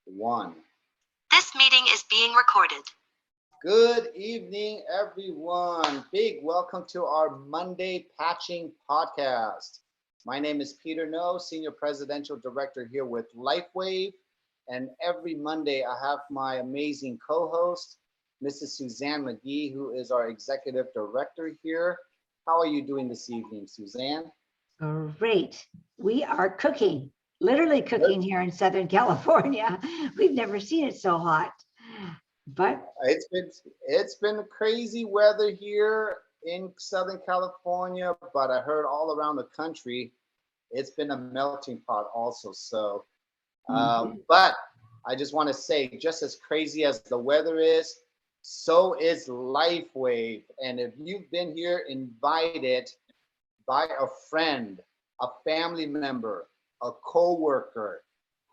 One. This meeting is being recorded. Good evening, everyone. Big welcome to our Monday Patching Podcast. My name is Peter No, Senior Presidential Director here with LifeWave. And every Monday, I have my amazing co-host, Mrs. Suzanne McGee, who is our Executive Director here. How are you doing this evening, Suzanne? Great. We are cooking, literally cooking here in Southern California. We've never seen it so hot. But it's been crazy weather here in Southern California, but I heard all around the country it's been a melting pot also. So, but I just want to say, just as crazy as the weather is, so is LifeWave. And if you've been here invited by a friend, a family member, a coworker,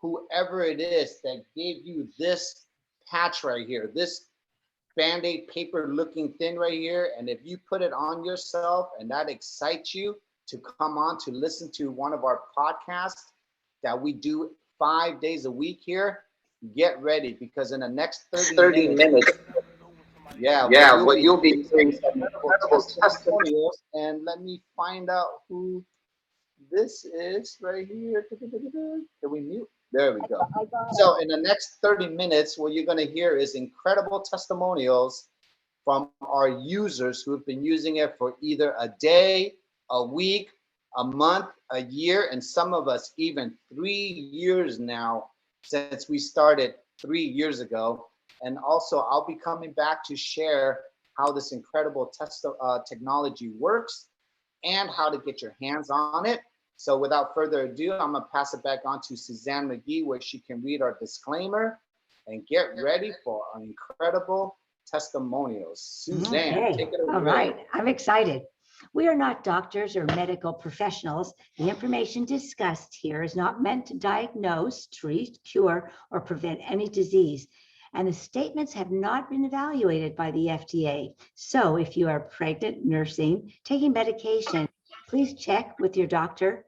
whoever it is that gave you this patch right here, this Band-Aid paper looking thing right here, and if you put it on yourself and that excites you to come on to listen to one of our podcasts that we do 5 days a week here, get ready, because in the next 30 minutes what you'll be hearing some incredible testimonials. And let me find out who this is right here. Can we mute? There we go. So in the next 30 minutes, what you're going to hear is incredible testimonials from our users who have been using it for either a day, a week, a month, a year, and some of us even 3 years now since we started 3 years ago. And also, I'll be coming back to share how this incredible technology works and how to get your hands on it. So without further ado, I'm going to pass it back on to Suzanne McGee, where she can read our disclaimer and get ready for our incredible testimonials. Suzanne, take it away. All right, I'm excited. We are not doctors or medical professionals. The information discussed here is not meant to diagnose, treat, cure, or prevent any disease. And the statements have not been evaluated by the FDA. So if you are pregnant, nursing, taking medication, please check with your doctor,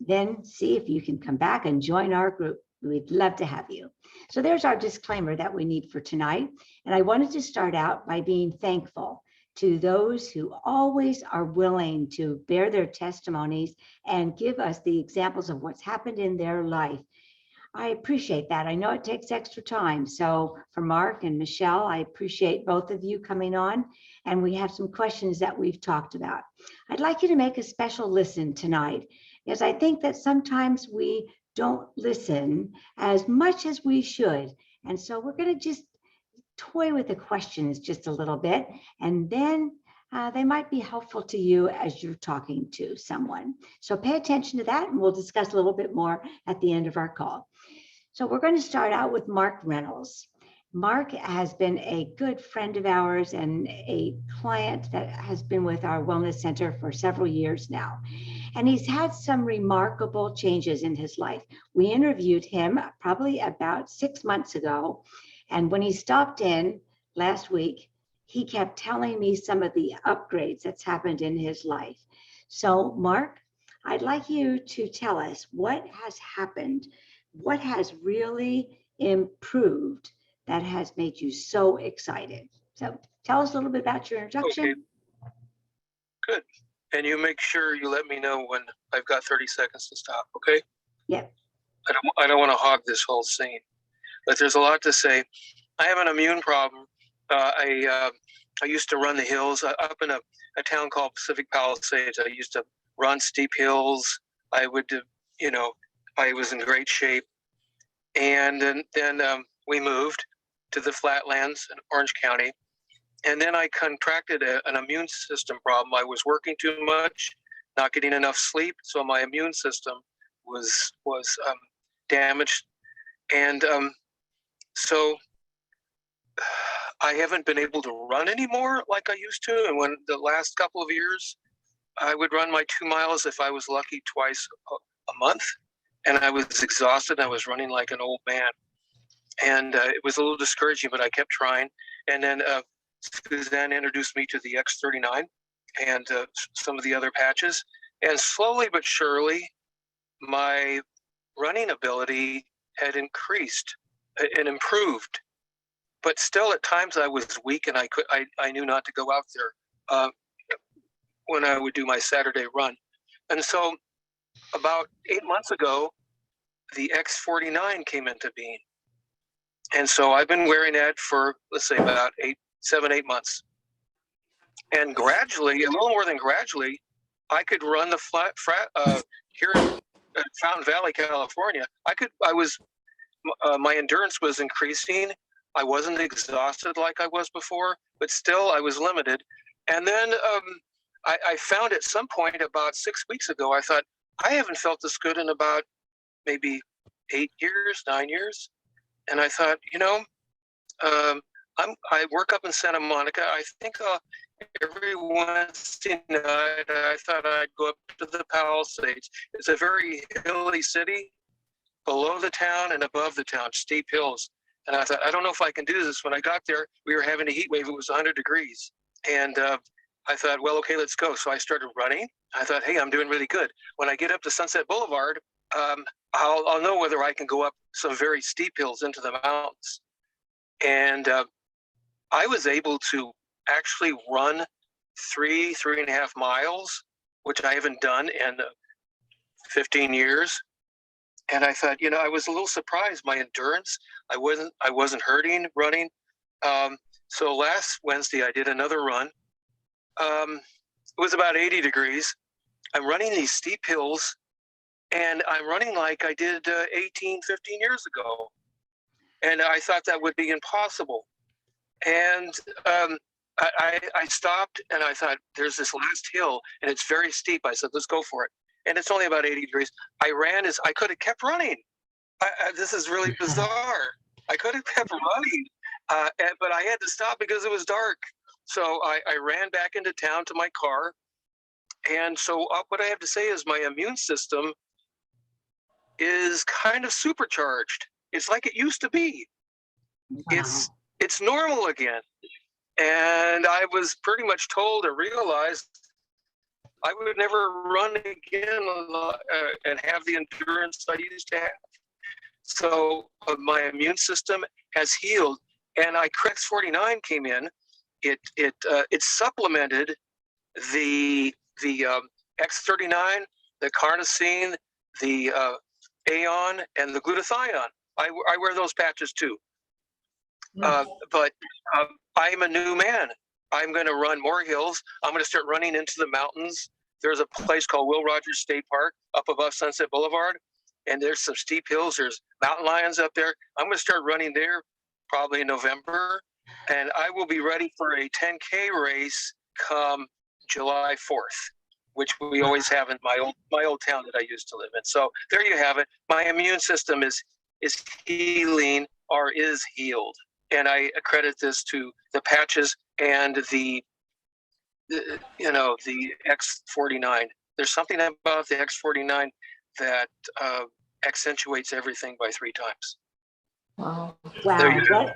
then see if you can come back and join our group. We'd love to have you. So there's our disclaimer that we need for tonight. And I wanted to start out by being thankful to those who always are willing to bear their testimonies and give us the examples of what's happened in their life. I appreciate that. I know it takes extra time. So for Mark and Michelle, I appreciate both of you coming on. And we have some questions that we've talked about. I'd like you to make a special listen tonight, because I think that sometimes we don't listen as much as we should. And so we're going to just toy with the questions just a little bit, and then they might be helpful to you as you're talking to someone. So pay attention to that, and we'll discuss a little bit more at the end of our call. So we're going to start out with Mark Reynolds. Mark has been a good friend of ours and a client that has been with our wellness center for several years now. And he's had some remarkable changes in his life. We interviewed him probably about 6 months ago. And when he stopped in last week, he kept telling me some of the upgrades that's happened in his life. So Mark, I'd like you to tell us what has happened, what has really improved that has made you so excited. So tell us a little bit about your introduction. Okay. Good. And you make sure you let me know when I've got 30 seconds to stop, okay? Yep. I don't want to hog this whole scene, but there's a lot to say. I have an immune problem. I used to run the hills up in a town called Pacific Palisades. I used to run steep hills. I would, I was in great shape. And then we moved to the flatlands in Orange County. And then I contracted an immune system problem. I was working too much, not getting enough sleep. So my immune system was damaged. And so I haven't been able to run anymore like I used to. And when the last couple of years, I would run my 2 miles if I was lucky twice a month. And I was exhausted. I was running like an old man. And it was a little discouraging, but I kept trying. And then Suzanne introduced me to the X39 and some of the other patches. And slowly but surely, my running ability had increased. and improved. But still, at times I was weak, and I knew not to go out there when I would do my Saturday run. And so, about 8 months ago, the X49 came into being, and so I've been wearing that for, let's say, about 7, 8 months. And gradually, a little more than gradually, I could run the here in Fountain Valley, California. My endurance was increasing. I wasn't exhausted like I was before, but still I was limited. And then I found at some point about 6 weeks ago, I thought, I haven't felt this good in about maybe 8 years, 9 years. And I thought, I work up in Santa Monica. I think every Wednesday night, I thought I'd go up to the Palisades. It's a very hilly city, below the town and above the town, steep hills. And I thought, I don't know if I can do this. When I got there, we were having a heat wave. It was 100 degrees. And I thought, well, okay, let's go. So I started running. I thought, hey, I'm doing really good. When I get up to Sunset Boulevard, I'll know whether I can go up some very steep hills into the mountains. And I was able to actually run 3.5 miles, which I haven't done in 15 years. And I thought, I was a little surprised. My endurance, I wasn't hurting running. So last Wednesday I did another run. It was about 80 degrees. I'm running these steep hills, and I'm running like I did 15 years ago. And I thought that would be impossible. And I stopped, and I thought, there's this last hill, and it's very steep. I said, let's go for it. And it's only about 80 degrees. I could have kept running. This is really bizarre. I could have kept running, but I had to stop because it was dark. So I ran back into town to my car. And so what I have to say is my immune system is kind of supercharged. It's like it used to be. Wow. It's normal again. And I was pretty much told or realized I would never run again and have the endurance I used to have. So my immune system has healed, and X49 came in. It supplemented the X39, the carnosine, the Aeon, and the glutathione. I wear those patches too. But I'm a new man. I'm going to run more hills. I'm going to start running into the mountains. There's a place called Will Rogers State Park up above Sunset Boulevard, and there's some steep hills. There's mountain lions up there. I'm going to start running there probably in November, and I will be ready for a 10K race come July 4th, which we always have in my old town that I used to live in. So there you have it. My immune system is healing or is healed, and I accredit this to the patches and the X49. There's something about the X49 that accentuates everything by 3 times. Wow, There you go.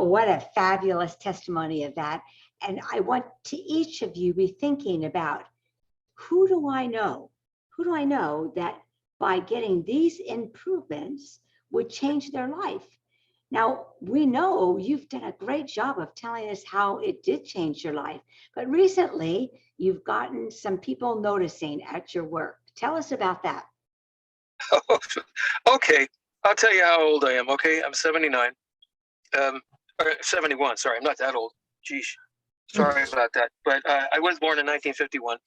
what a fabulous testimony of that. And I want to each of you be thinking about, who do I know? Who do I know that by getting these improvements would change their life? Now, we know you've done a great job of telling us how it did change your life, but recently you've gotten some people noticing at your work. Tell us about that. Okay, I'll tell you how old I am. Okay, I'm 79, or 71. Sorry, I'm not that old. Geez, sorry about that. But I was born in 1951,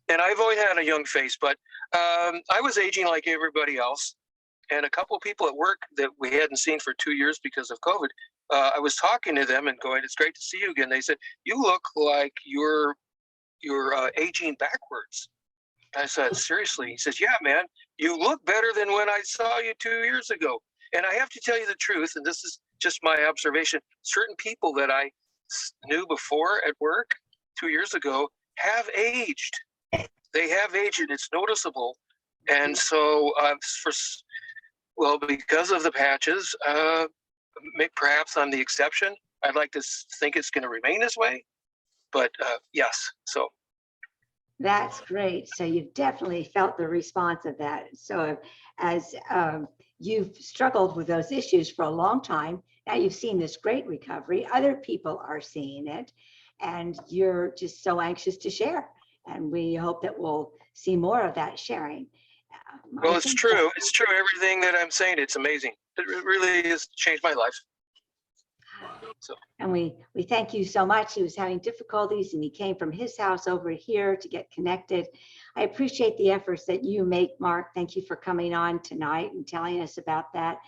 and I've always had a young face. But I was aging like everybody else. And a couple of people at work that we hadn't seen for 2 years because of COVID, I was talking to them and going, "It's great to see you again." They said, "You look like you're aging backwards." I said, "Seriously?" He says, "Yeah, man, you look better than when I saw you 2 years ago." And I have to tell you the truth, and this is just my observation. Certain people that I knew before at work 2 years ago have aged. They have aged, and it's noticeable. And so because of the patches, perhaps I'm the exception. I'd like to think it's going to remain this way, but yes. So That's great. So you've definitely felt the response of that. So as you've struggled with those issues for a long time. Now you've seen this great recovery. Other people are seeing it, and you're just so anxious to share. And we hope that we'll see more of that sharing. I Well, it's think true. It's true. Everything that I'm saying, it's amazing. It really has changed my life. And we thank you so much. He was having difficulties and he came from his house over here to get connected. I appreciate the efforts that you make, Mark. Thank you for coming on tonight and telling us about that.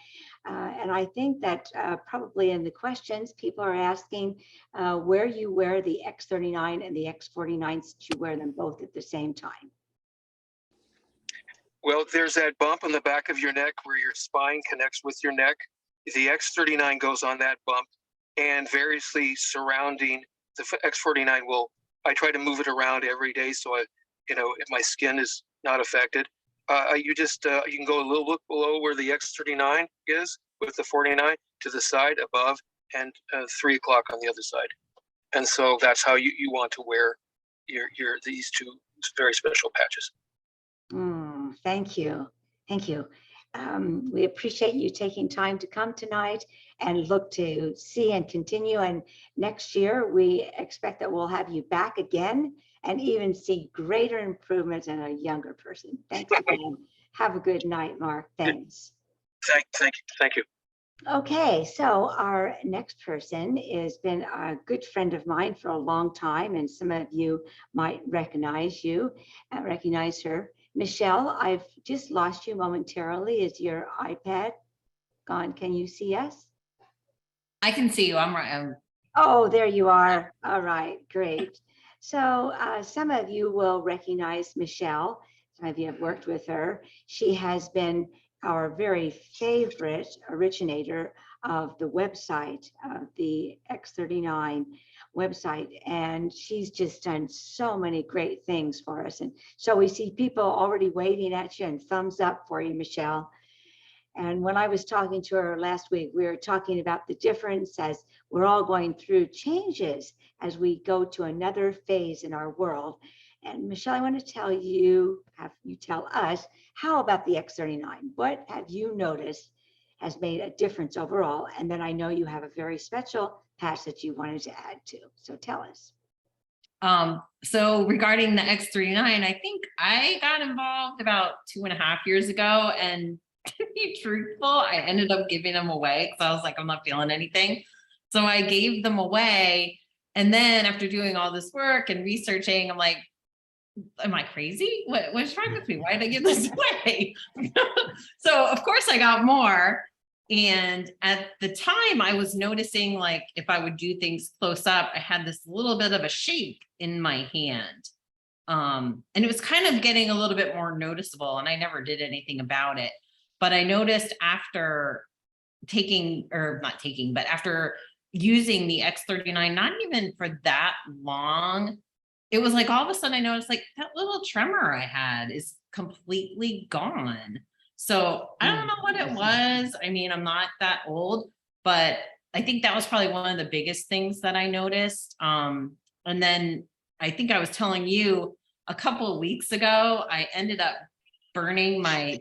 And I think that probably in the questions, people are asking where you wear the X39 and the X49s, that you wear them both at the same time. Well, there's that bump on the back of your neck where your spine connects with your neck. The X39 goes on that bump, and variously surrounding the X49 I try to move it around every day so if my skin is not affected. You can go a little bit below where the X39 is with the 49 to the side above, and 3 o'clock on the other side. And so that's how you want to wear these two very special patches. Thank you. Thank you. We appreciate you taking time to come tonight and look to see and continue. And next year, we expect that we'll have you back again and even see greater improvements in a younger person. Thanks again. Have a good night, Mark. Thanks. Thank you. Okay, so our next person has been a good friend of mine for a long time, and some of you might recognize her. Michelle, I've just lost you momentarily. Is your iPad gone? Can you see us? I can see you. I'm right. Oh, there you are. All right, great. So some of you will recognize Michelle. Some of you have worked with her. She has been our very favorite originator of the website, the X39 website, and she's just done so many great things for us. And so we see people already waving at you and thumbs up for you, Michelle. And when I was talking to her last week, we were talking about the difference as we're all going through changes as we go to another phase in our world. And Michelle, I want to tell you, have you tell us, how about the X39? What have you noticed has made a difference overall? And then I know you have a very special patch that you wanted to add to. So tell us. So regarding the X39, I think I got involved about 2.5 years ago, and to be truthful, I ended up giving them away because I was like, I'm not feeling anything. So I gave them away. And then after doing all this work and researching, I'm like, am I crazy? What's wrong with me? Why did I give this away? So of course I got more. And at the time I was noticing, like, if I would do things close up, I had this little bit of a shake in my hand. And it was kind of getting a little bit more noticeable, and I never did anything about it. But I noticed after after using the X39, not even for that long, it was like all of a sudden I noticed like that little tremor I had is completely gone. So I don't know what it was. I mean, I'm not that old, but I think that was probably one of the biggest things that I noticed. And then I think I was telling you a couple of weeks ago, I ended up burning my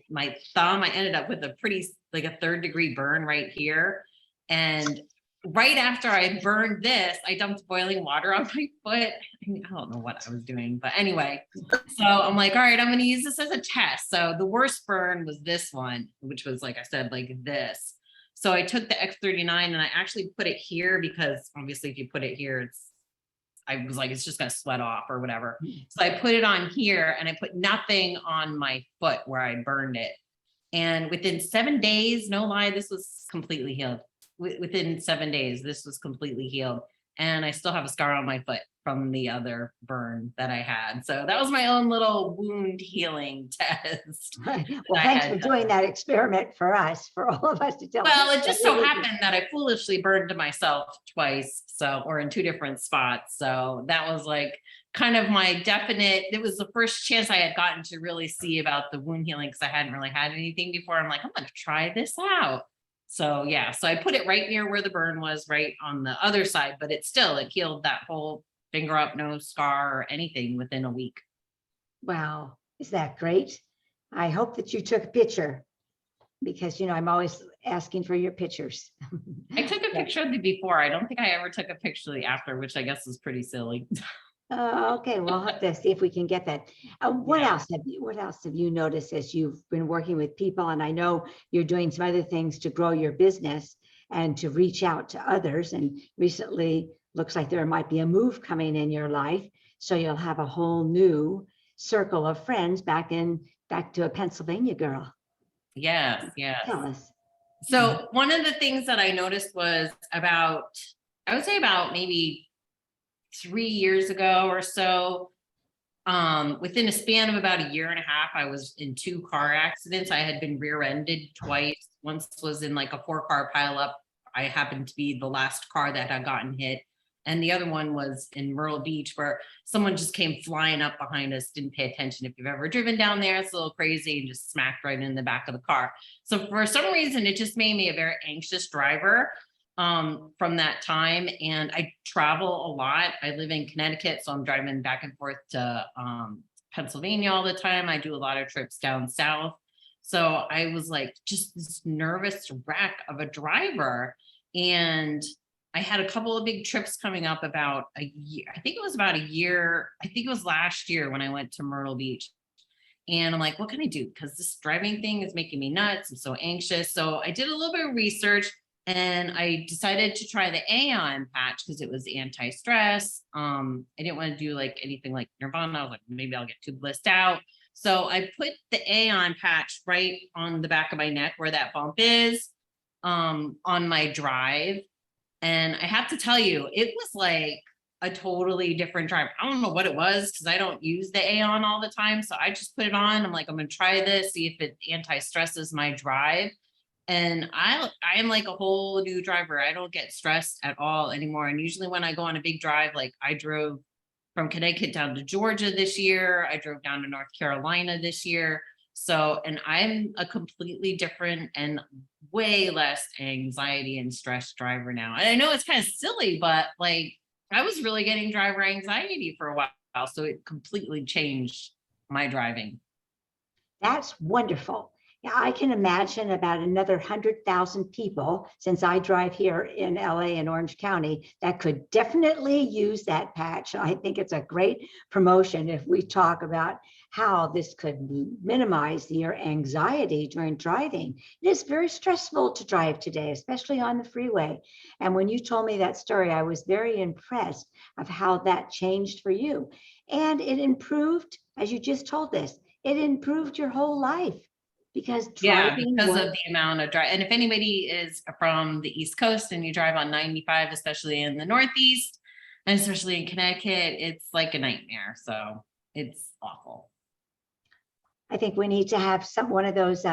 thumb. I ended up with a pretty, like a 3rd-degree burn right here. And right after I burned this, I dumped boiling water on my foot. I don't know what I was doing, but anyway, so I'm like, all right, I'm going to use this as a test. So the worst burn was this one, which was, like I said, like this. So I took the X39 and I actually put it here because obviously if you put it here, I was like, it's just going to sweat off or whatever. So I put it on here and I put nothing on my foot where I burned it. And within 7 days, no lie, this was completely healed. Within 7 days, this was completely healed. And I still have a scar on my foot from the other burn that I had. So that was my own little wound healing test. Well, thanks for doing that experiment for us, for all of us to tell. Well, it just so happened that I foolishly burned myself twice, or in 2 different spots. So that was like kind of my definite, it was the first chance I had gotten to really see about the wound healing because I hadn't really had anything before. I'm like, I'm going to try this out. So yeah, so I put it right near where the burn was, right on the other side, but it healed that whole finger up, no scar or anything within a week. Wow, is that great? I hope that you took a picture. because, I'm always asking for your pictures. I took a picture of the before. I don't think I ever took a picture of the after, which I guess is pretty silly. Okay, we'll have to see if we can get that. What Yeah. else have you noticed as you've been working with people? And I know you're doing some other things to grow your business and to reach out to others. And recently, looks like there might be a move coming in your life. So you'll have a whole new circle of friends back to a Pennsylvania girl. Yes, yes. Tell us. So one of the things that I noticed was I would say about maybe 3 years ago or so, within a span of about a year and a half, I was in 2 car accidents. I had been rear-ended twice. Once was in like a 4-car pileup. I happened to be the last car that had gotten hit. And the other one was in Myrtle Beach, where someone just came flying up behind us, didn't pay attention. If you've ever driven down there, it's a little crazy, and just smacked right in the back of the car. So for some reason, it just made me a very anxious driver from that time. And I travel a lot. I live in Connecticut, so I'm driving back and forth to Pennsylvania all the time. I do a lot of trips down south. So I was like just this nervous wreck of a driver. And I had a couple of big trips coming up about a year. I think it was about a year. I think it was last year when I went to Myrtle Beach. And I'm like, what can I do? Because this driving thing is making me nuts. I'm so anxious. So I did a little bit of research, and I decided to try the Aeon patch because it was anti-stress. I didn't want to do like anything like Nirvana. I was like, maybe I'll get too blissed out. So I put the Aeon patch right on the back of my neck where that bump is, on my drive. And I have to tell you, it was like a totally different drive. I don't know what it was because I don't use the Aeon all the time. So I just put it on. I'm like, I'm going to try this, see if it anti-stresses my drive. And I am like a whole new driver. I don't get stressed at all anymore. And usually when I go on a big drive, like I drove from Connecticut down to Georgia this year. I drove down to North Carolina this year. So, and I'm a completely different and way less anxiety and stress driver now. And I know it's kind of silly, but like I was really getting driver anxiety for a while. So it completely changed my driving. That's wonderful. Yeah, I can imagine about another 100,000 people, since I drive here in LA and Orange County, that could definitely use that patch. I think it's a great promotion if we talk about how this could minimize your anxiety during driving. It is very stressful to drive today, especially on the freeway. And when you told me that story, I was very impressed of how that changed for you. And it improved, as you just told us, it improved your whole life. Because driving because of the amount of drive. And if anybody is from the East Coast and you drive on 95, especially in the Northeast, and especially in Connecticut, it's like a nightmare. So it's awful. I think we need to have one of those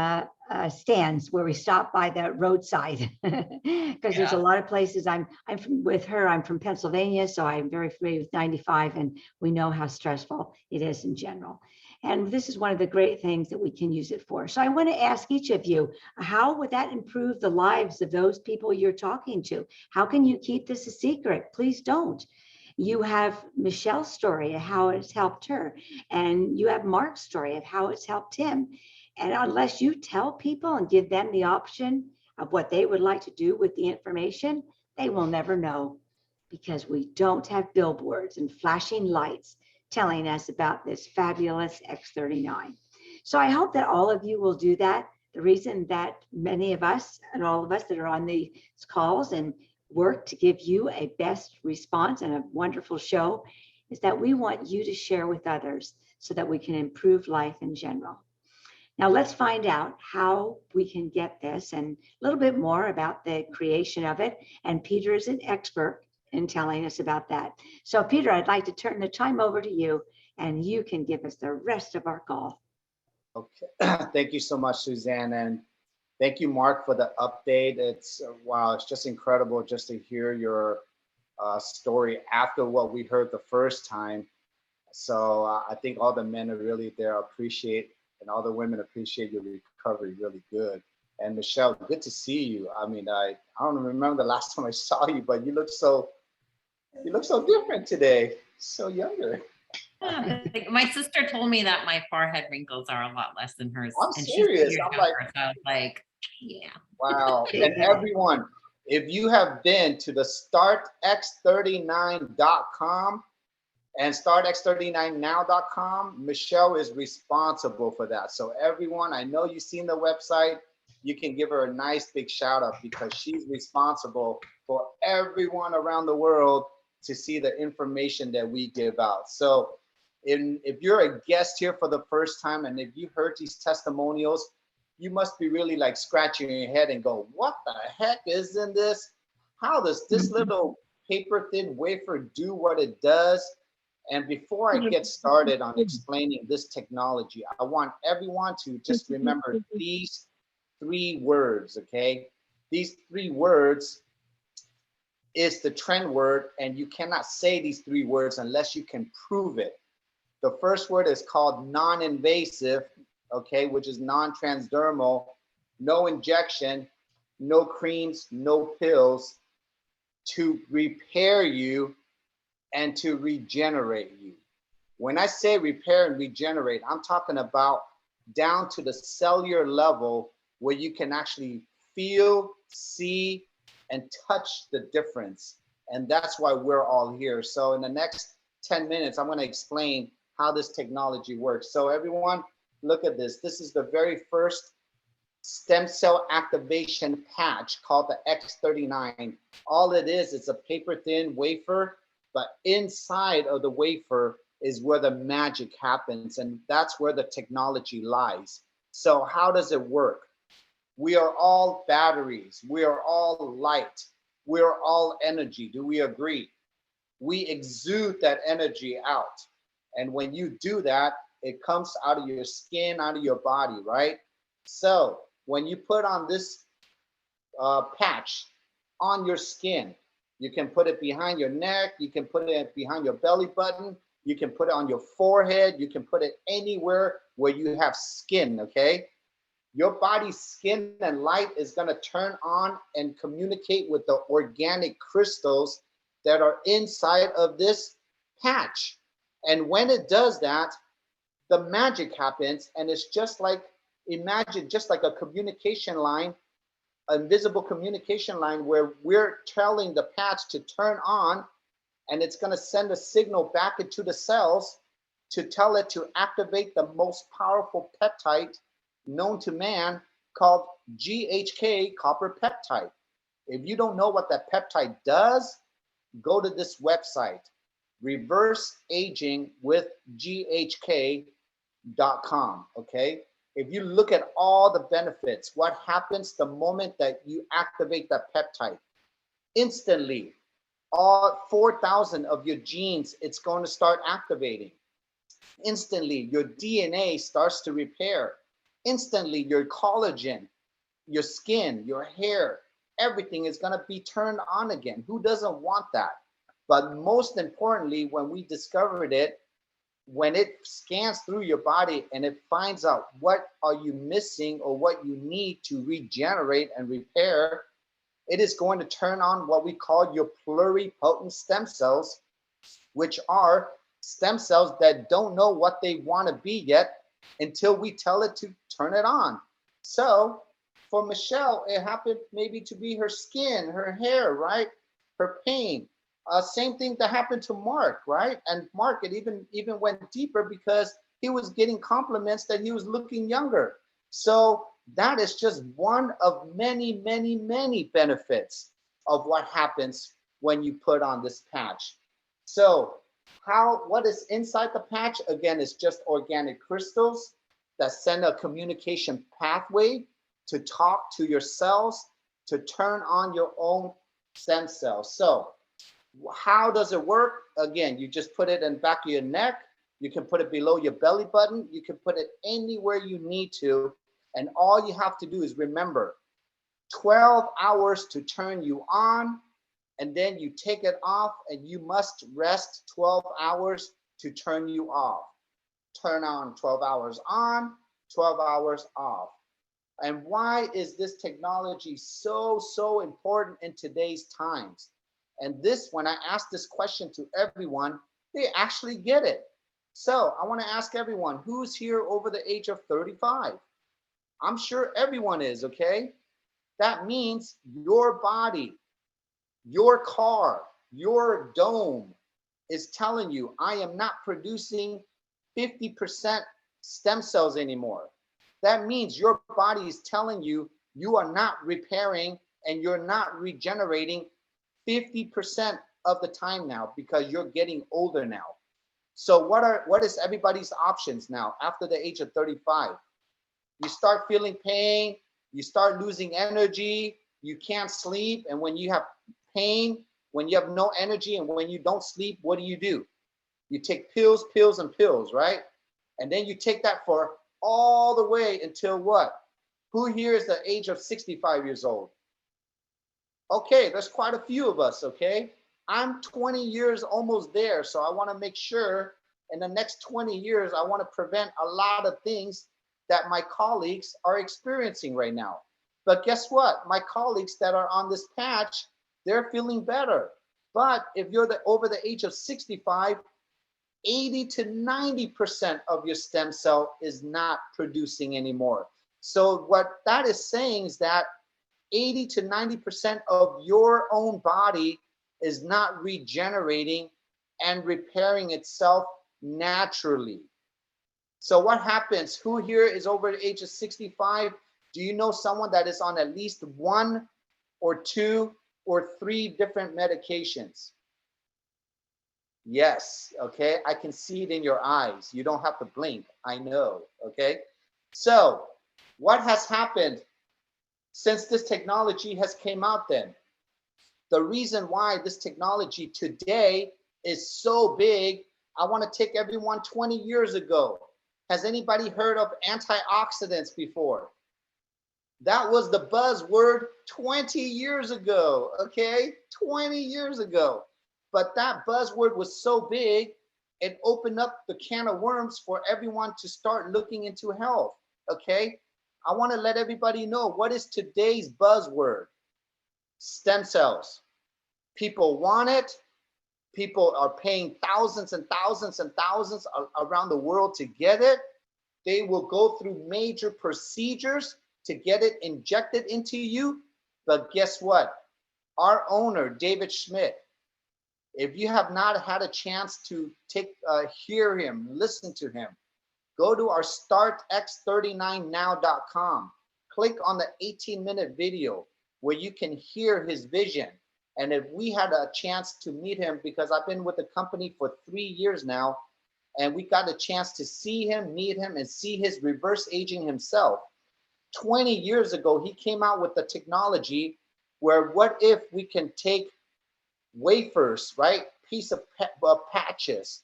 stands where we stop by the roadside, because there's a lot of places. I'm from Pennsylvania, so I'm very familiar with 95, and we know how stressful it is in general. And this is one of the great things that we can use it for. So I want to ask each of you, how would that improve the lives of those people you're talking to? How can you keep this a secret? Please don't. You have Michelle's story of how it's helped her, and you have Mark's story of how it's helped him. And unless you tell people and give them the option of what they would like to do with the information, they will never know, because we don't have billboards and flashing lights telling us about this fabulous X39. So I hope that all of you will do that. The reason that many of us and all of us that are on these calls and work to give you a best response and a wonderful show is that we want you to share with others so that we can improve life in general. Now let's find out how we can get this and a little bit more about the creation of it. And Peter is an expert in telling us about that. So Peter, I'd like to turn the time over to you, and you can give us the rest of our call. Okay, thank you so much, Suzanne, and thank you, Mark, for the update. It's wow, it's just incredible just to hear your story after what we heard the first time. So I think all the men are really there appreciate, and all the women appreciate your recovery really good. And Michelle, good to see you. I mean, I don't remember the last time I saw you, but you look so different today, so younger. My sister told me that my forehead wrinkles are a lot less than hers. I'm and serious. She's I'm younger, so I was like, Yeah. Wow. And everyone, if you have been to the startx39.com and startx39now.com, Michelle is responsible for that. So everyone, I know you've seen the website. You can give her a nice big shout out because she's responsible for everyone around the world to see the information that we give out. So if you're a guest here for the first time and if you heard these testimonials, you must be really like scratching your head and go, what the heck is in this? How does this little paper thin wafer do what it does? And before I get started on explaining this technology, I want everyone to just remember these 3 words, okay? These 3 words is the trend word, and you cannot say these 3 words unless you can prove it. The first word is called non-invasive, okay, which is non-transdermal, no injection, no creams, no pills, to repair you and to regenerate you. When I say repair and regenerate, I'm talking about down to the cellular level where you can actually feel, see, and touch the difference. And that's why we're all here. So in the next 10 minutes, I'm going to explain how this technology works. So everyone, look at this. This is the very first stem cell activation patch called the X39. All it is, it's a paper thin wafer, but inside of the wafer is where the magic happens, and that's where the technology lies. So how does it work? We are all batteries. We are all light. We are all energy. Do we agree? We exude that energy out. And when you do that, it comes out of your skin, out of your body, right? So when you put on this patch on your skin, you can put it behind your neck, you can put it behind your belly button, you can put it on your forehead, you can put it anywhere where you have skin, okay? Your body's skin and light is gonna turn on and communicate with the organic crystals that are inside of this patch. And when it does that, the magic happens, and it's just like, imagine just like a communication line, invisible communication line where we're telling the patch to turn on, and it's going to send a signal back into the cells to tell it to activate the most powerful peptide known to man called GHK copper peptide. If you don't know what that peptide does, go to this website, reverseagingwithghk.com, okay? If you look at all the benefits, what happens the moment that you activate that peptide? Instantly, all 4,000 of your genes, it's going to start activating. Instantly, your DNA starts to repair. Instantly, your collagen, your skin, your hair, everything is going to be turned on again. Who doesn't want that? But most importantly, when we discovered it, when it scans through your body and it finds out what are you missing or what you need to regenerate and repair, it is going to turn on what we call your pluripotent stem cells, which are stem cells that don't know what they want to be yet until we tell it to turn it on. So for Michelle, it happened maybe to be her skin, her hair, right? Her pain. Same thing that happened to Mark, right? And Mark, it even went deeper because he was getting compliments that he was looking younger. So that is just one of many, many, many benefits of what happens when you put on this patch. So what is inside the patch? Again, it's just organic crystals that send a communication pathway to talk to your cells to turn on your own stem cells. So how does it work? Again, you just put it in the back of your neck. You can put it below your belly button. You can put it anywhere you need to. And all you have to do is remember 12 hours to turn you on, and then you take it off, and you must rest 12 hours to turn you off. Turn on 12 hours on, 12 hours off. And why is this technology so important in today's times? And this, when I ask this question to everyone, they actually get it. So I want to ask everyone, who's here over the age of 35? I'm sure everyone is, okay? That means your body, your car, your dome is telling you, I am not producing 50% stem cells anymore. That means your body is telling you you are not repairing and you're not regenerating 50% of the time now because you're getting older now. So what is everybody's options now after the age of 35? You start feeling pain, you start losing energy, you can't sleep, and when you have pain, when you have no energy, and when you don't sleep, what do? You take pills, pills, and pills, right? And then you take that for all the way until what? Who here is the age of 65 years old? Okay, there's quite a few of us, okay? I'm 20 years almost there, so I want to make sure in the next 20 years, I want to prevent a lot of things that my colleagues are experiencing right now. But guess what? My colleagues that are on this patch, they're feeling better. But if you're over the age of 65, 80 to 90% of your stem cell is not producing anymore. So what that is saying is that 80 to 90% of your own body is not regenerating and repairing itself naturally. So what happens? Who here is over the age of 65? Do you know someone that is on at least 1 or 2 or 3 different medications? Yes, okay, I can see it in your eyes. You don't have to blink, I know, okay? So what has happened since this technology has came out then? The reason why this technology today is so big, I want to take everyone 20 years ago. Has anybody heard of antioxidants before? That was the buzzword 20 years ago, okay? 20 years ago. But that buzzword was so big, it opened up the can of worms for everyone to start looking into health, okay? I want to let everybody know, what is today's buzzword? Stem cells. People want it. People are paying thousands and thousands and thousands around the world to get it. They will go through major procedures to get it injected into you. But guess what? Our owner, David Schmidt, if you have not had a chance to hear him, listen to him, go to our startx39now.com. Click on the 18-minute video where you can hear his vision. And if we had a chance to meet him, because I've been with the company for 3 years now, and we got a chance to see him, meet him, and see his reverse aging himself. 20 years ago, he came out with the technology where what if we can take wafers, right, piece of patches,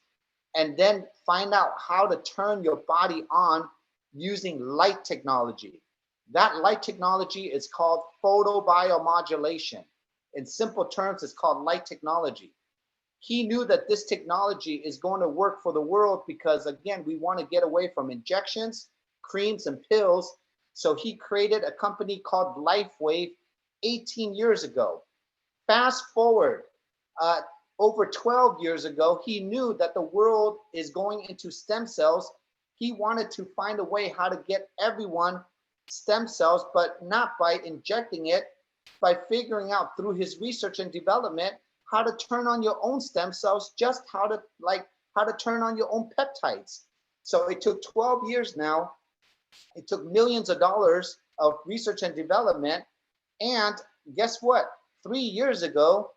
and then find out how to turn your body on using light technology. That light technology is called photobiomodulation. In simple terms, it's called light technology. He knew that this technology is going to work for the world because, again, we want to get away from injections, creams, and pills. So he created a company called LifeWave 18 years ago. Fast forward, over 12 years ago, he knew that the world is going into stem cells. He wanted to find a way how to get everyone stem cells, but not by injecting it, by figuring out through his research and development how to turn on your own stem cells, just how to turn on your own peptides. So it took 12 years now. It took millions of dollars of research and development. And guess what? 3 years ago,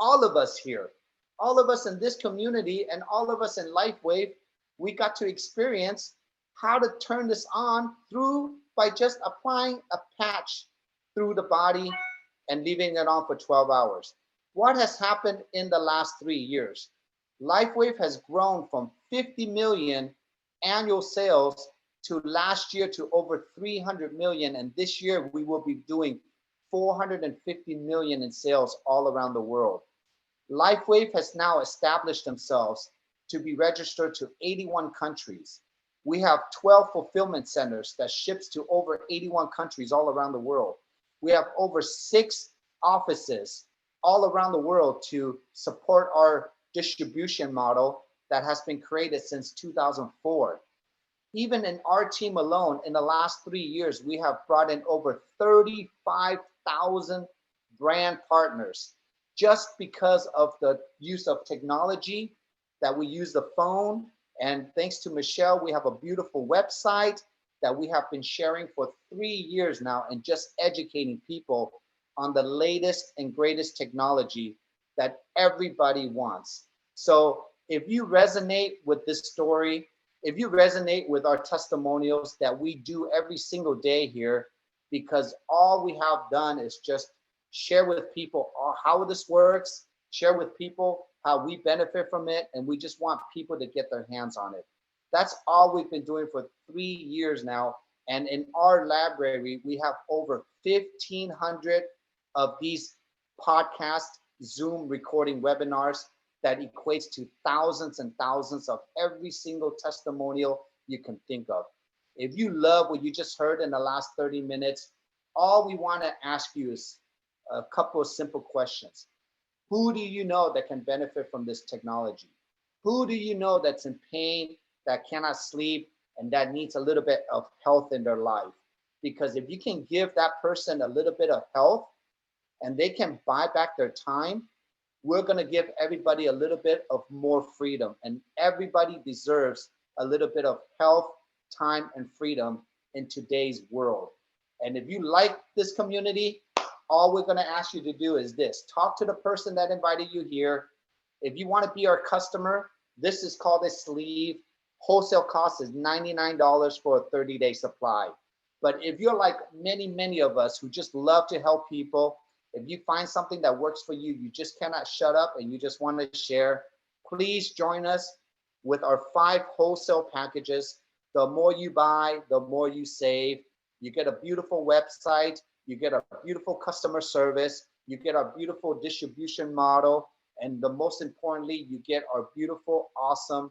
all of us here, all of us in this community and all of us in LifeWave, we got to experience how to turn this on by just applying a patch through the body and leaving it on for 12 hours. What has happened in the last 3 years? LifeWave has grown from 50 million annual sales to last year to over 300 million. And this year we will be doing 450 million in sales all around the world. LifeWave has now established themselves to be registered to 81 countries. We have 12 fulfillment centers that ships to over 81 countries all around the world. We have over 6 offices all around the world to support our distribution model that has been created since 2004. even in our team alone, in the last 3 years, we have brought in over 35,000 brand partners just because of the use of technology, that we use the phone. And thanks to Michelle, we have a beautiful website that we have been sharing for 3 years now and just educating people on the latest and greatest technology that everybody wants. So if you resonate with this story, if you resonate with our testimonials that we do every single day here, because all we have done is just share with people how this works, share with people how we benefit from it, and we just want people to get their hands on it. That's all we've been doing for 3 years now. And in our library, we have over 1,500 of these podcast Zoom recording webinars that equates to thousands and thousands of every single testimonial you can think of. If you love what you just heard in the last 30 minutes, all we want to ask you is a couple of simple questions. Who do you know that can benefit from this technology? Who do you know that's in pain, that cannot sleep, and that needs a little bit of health in their life? Because if you can give that person a little bit of health and they can buy back their time, we're going to give everybody a little bit of more freedom, and everybody deserves a little bit of health, time, and freedom in today's world. And if you like this community, all we're going to ask you to do is this: talk to the person that invited you here. If you want to be our customer, this is called a sleeve. Wholesale cost is $99 for a 30-day supply. But if you're like many of us who just love to help people, if you find something that works for you, you just cannot shut up and you just want to share, please join us with our 5 wholesale packages. The more you buy, the more you save. You get a beautiful website, you get a beautiful customer service, you get our beautiful distribution model, and the most importantly, you get our beautiful, awesome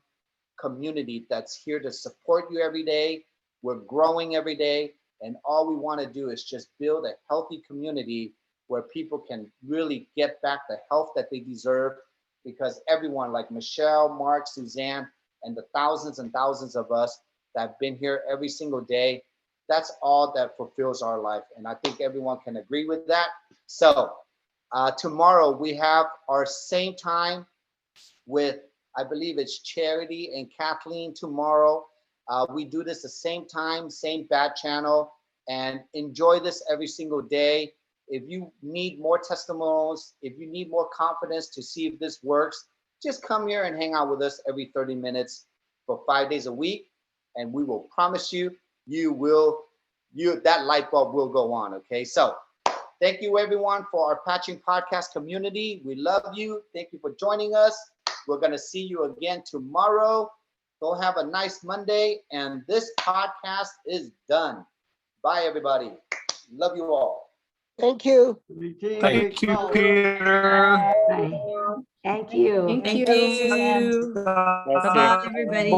community that's here to support you every day. We're growing every day, and all we want to do is just build a healthy community where people can really get back the health that they deserve, because everyone like Michelle, Mark, Suzanne, and the thousands and thousands of us that have been here every single day, that's all that fulfills our life. And I think everyone can agree with that. So tomorrow we have our same time with, I believe it's Charity and Kathleen tomorrow. We do this the same time, same bat channel, and enjoy this every single day. If you need more testimonials, if you need more confidence to see if this works, just come here and hang out with us every 30 minutes for 5 days a week. And we will promise you, that light bulb will go on, okay? So thank you everyone for our Patching Podcast community. We love you. Thank you for joining us. We're gonna see you again tomorrow. Go have a nice Monday, and this podcast is done. Bye everybody. Love you all. Thank you. Thank you, Peter. Bye. Thank you. Thank Thank you. you. Bye. Bye-bye, everybody.